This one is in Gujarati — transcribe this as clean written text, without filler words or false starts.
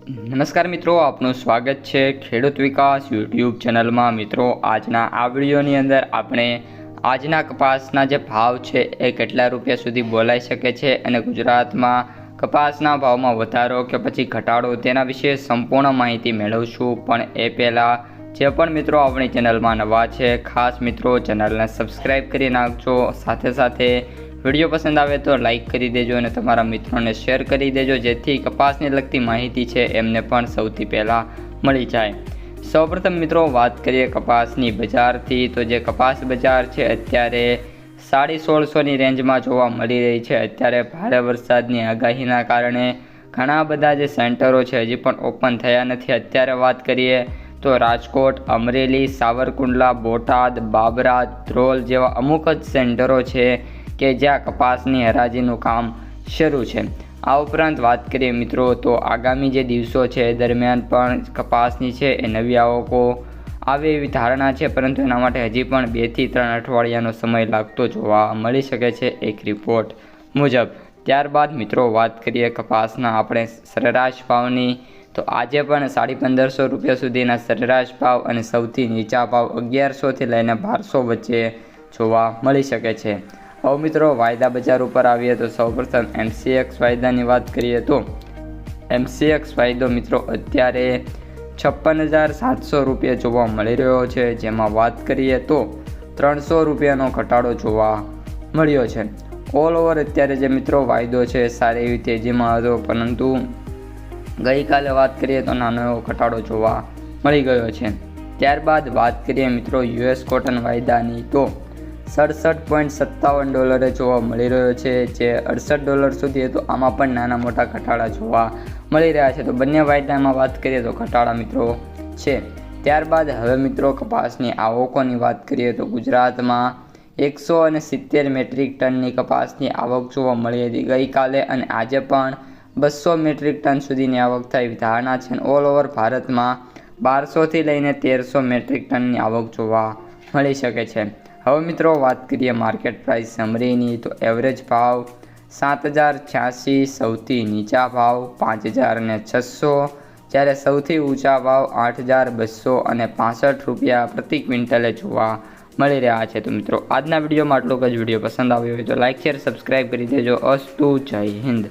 નમસ્કાર મિત્રો, આપનું સ્વાગત છે ખેડૂત વિકાસ યુટ્યુબ ચેનલમાં। મિત્રો, આજના આ વિડીયોની અંદર આપણે આજના કપાસના જે ભાવ છે એ કેટલા રૂપિયા સુધી બોલાઈ શકે છે અને ગુજરાતમાં કપાસના ભાવમાં વધારો કે પછી ઘટાડો તેના વિશે સંપૂર્ણ માહિતી મેળવશું। પણ એ પહેલાં જે પણ મિત્રો આપણી ચેનલમાં નવા છે, ખાસ મિત્રો ચેનલને સબસ્ક્રાઈબ કરી નાખજો। સાથે સાથે વિડીયો પસંદ આવે તો લાઈક કરી દેજો અને તમારા મિત્રોને શેર કરી દેજો, જેથી કપાસને લગતી માહિતી છે એમને પણ સૌથી પહેલાં મળી જાય। સૌપ્રથમ મિત્રો વાત કરીએ કપાસની બજારથી, તો જે કપાસ બજાર છે અત્યારે 1650ની રેન્જમાં જોવા મળી રહી છે। અત્યારે ભારે વરસાદની આગાહીના કારણે ઘણા બધા જે સેન્ટરો છે હજી પણ ઓપન થયા નથી। અત્યારે વાત કરીએ તો રાજકોટ, અમરેલી, સાવરકુંડલા, બોટાદ, બાબરા, ધ્રોલ જેવા અમુક જ સેન્ટરો છે કે જ્યાં કપાસની હરાજીનું કામ શરૂ છે। આ ઉપરાંત વાત કરીએ મિત્રો તો આગામી જે દિવસો છે એ દરમિયાન પણ કપાસની છે એ નવી આવકો આવે એવી ધારણા છે, પરંતુ એના માટે હજી પણ 2 થી 3 અઠવાડિયાનો સમય લાગતો જોવા મળી શકે છે એક રિપોર્ટ મુજબ। ત્યારબાદ મિત્રો વાત કરીએ કપાસના આપણે સરેરાશ ભાવની, તો આજે પણ 1550 રૂપિયા સુધીના સરેરાશ ભાવ અને સૌથી નીચા ભાવ 1100થી લઈને 1200 વચ્ચે જોવા મળી શકે છે। હવે મિત્રો વાયદા બજાર ઉપર આવીએ તો સૌપ્રથમ MCX વાયદાની વાત કરીએ તો MCX વાયદો મિત્રો અત્યારે 56,700 રૂપિયા જોવા મળી રહ્યો છે, જેમાં વાત કરીએ તો 300 રૂપિયાનો ઘટાડો જોવા મળ્યો છે। ઓલ ઓવર અત્યારે જે મિત્રો વાયદો છે સારી એવી તેજીમાં હતો, પરંતુ ગઈકાલે વાત કરીએ તો નાનો એવો ઘટાડો જોવા મળી ગયો છે। ત્યારબાદ વાત કરીએ મિત્રો US કોટન વાયદાની, તો $67.57 જોવા મળી રહ્યો છે, જે $68 સુધી હતો। આમાં પણ નાના મોટા ઘટાડા જોવા મળી રહ્યા છે, તો બંને વાયદામાં વાત કરીએ તો ઘટાડા મિત્રો છે। ત્યારબાદ હવે મિત્રો કપાસની આવકોની વાત કરીએ તો ગુજરાતમાં 170 મેટ્રિક ટનની કપાસની આવક જોવા મળી હતી ગઈકાલે, અને આજે પણ 200 મેટ્રિક ટન સુધીની આવક થાય ધારણા છે। ઓલ ઓવર ભારતમાં 1200થી લઈને 1300 મેટ્રિક ટનની આવક જોવા મળી શકે છે। હવે મિત્રો વાત કરીએ માર્કેટ પ્રાઇસ સમરીની, તો એવરેજ ભાવ 7086, સૌથી નીચા ભાવ 5600, જ્યારે સૌથી ઊંચા ભાવ 8265 રૂપિયા પ્રતિ ક્વિન્ટલે જોવા મળી રહ્યા છે। તો મિત્રો આજના વિડીયોમાં આટલું જ। વિડીયો પસંદ આવ્યો હોય તો લાઇક, શેર, સબસ્ક્રાઈબ કરી દેજો। અસ્તુ, જય હિન્દ।